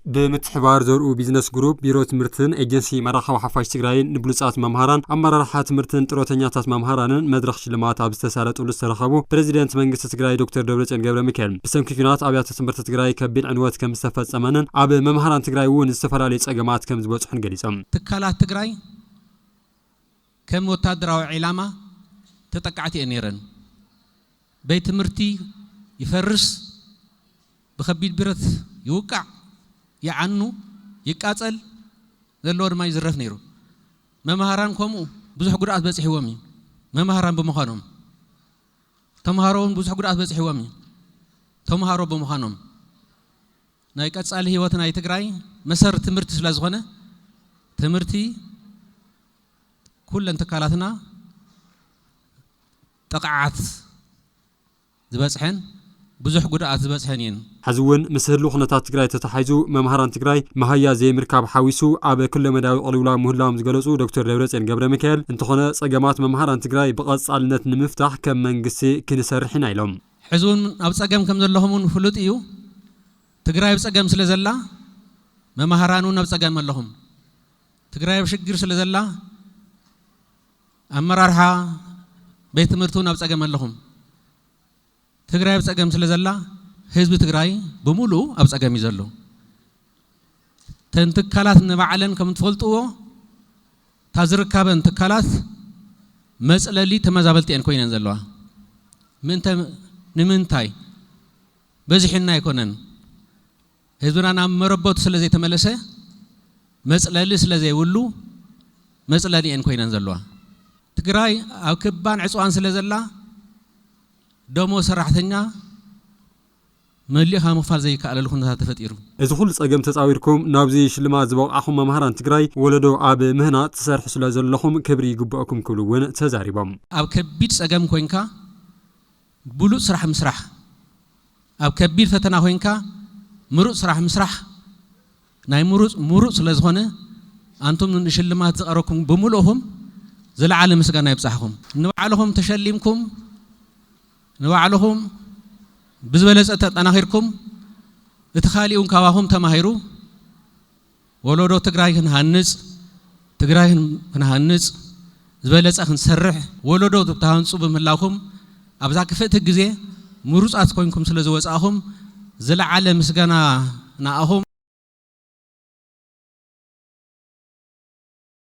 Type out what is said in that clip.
بمتحبار زورو بيزنس جروب بيرو تمرتن ايجنسي مراخا وحفاش تግራይን ንብሉጻት መምሃራን አመራርሓ ትምርትን ጥሮተኛታት መምሃራንን መድረኽ ሽልማት ኣብ ዝተሳለጡሉ ዝተረኸቡ ፕሬዚደንት መንግስቲ ትግራይ ዶክተር ደብረጽዮን ገብረሚካኤል ብሰንኪ ኩናት ኣብያተ ትምህርቲ ትግራይ ከቢድ ዕንወት ከም ዝተፈጸመንን ኣብ መምሃራን ትግራይ እውን ዝተፈላለዩ ጸገማት ከም ዝበጽሑን ገሊጾም ትካላት ትግራይ ከም ወታደራዊ ዒላማ ተጠቃዕቲ ነይረን ቤት ትምህርቲ ይፈርስ بخبيد برت يوقع يعنو يقاتل زلور ما يزرف نيرو ممهران كومو بزح قرات بصحيومي ممهران بمخانم تمهارون بزح قرات بصحيومي تمهارو بمخانم ناي قصال هيوتنا يتግራይ مسر تمرت ስለዝኾነ ትምርቲ ኩለን ተካላትና ጠቃዓት ዝበጽሐን بزح قرات زبصحنين حزون مسهلو خناتات تግራይ ተታሓይዙ መምሃራን ትግራይ መሃያ ዘይምርካብ ሓዊሱ ኣብ ኩለ መዳዊ ቀሊውላ ምህላም ዝገለጹ ዶክተር ደብረጽዮን ገብረሚካኤል እንተኾነ ጸገማት መምሃራን ትግራይ ብቐጻልነት ንምፍታሕ ከም መንግስቲ ክንሰርሕና ኢሎም ሕዙን ኣብ ጸገም ከም ዘለኹምን ፍሉጥ እዩ ትግራይ ብጸገም ስለ ዘላ መምሃራኑን ኣብ ጸገም ኣለኹም ትግራይ ብሽግር ስለ ዘላ ኣመራርሓ ቤት ትምህርቱን ኣብ ጸገም ኣለኹም ትግራይ በጸገም ስለዘላ ህዝብ ትግራይ በሙሉ ኣብ ጸገም ይዘሉ ተንትካላት ንባዕለን ከም ትፈልጥዎ ታዝርካበን ትካላት መጽለሊ ተመዛበልቲን ኮይነን ዘለዋ ንምንታይ በዚሕና ይኮነን ህዝብና መረቦት ስለዘይ ተመለሰ መጽለሊ ስለዘይ ውሉ መጽለሊን ኮይነን ዘለዋ ትግራይ ኣብ ክባን ዕጽዋን ስለዘላ ደሞ ሰራሕተኛ መሊኻ መፋል ዘይካኣለሉ ኩነታት ተፈጢሩ እዚ ኩሉ ጸገም ተጻዊርኩም ናብዚ ሽልማት ዝበቕዓኹም መምሃራን ትግራይ ወለዶ ኣብ ምህናት ትሰርሑ ስለ ዘለኹም ክብሪ ይግብአኩም ክብሉ እውን ተዛሪቦም ኣብ ከቢድ ጸገም ኮይንካ ብሉጽ ስራሕ ምስራሕ ኣብ ከቢድ ፈተና ኮይንካ ምሩጽ ስራሕ ምስራሕ ናይ ምሩጽ ስለ ዝኾነ አንቱም ንሽልማት ዝቐረብኩም ብምሉእኹም ዝለዓለ ምስጋና ይብጻሕኩም ንባዕልኹም ተሸሊምኩም نوعلهم بزبلة تناخيركم اتخاليون كواهم تماهيرو ولودو تقرايهن هنز تقرايهن هنز زبلة أخن سرح ولودو تبتهانسو بملاكم أبزاك فئت الجزية مروز أتكوينكم سلزوز أهم زل على مسجنا ناهم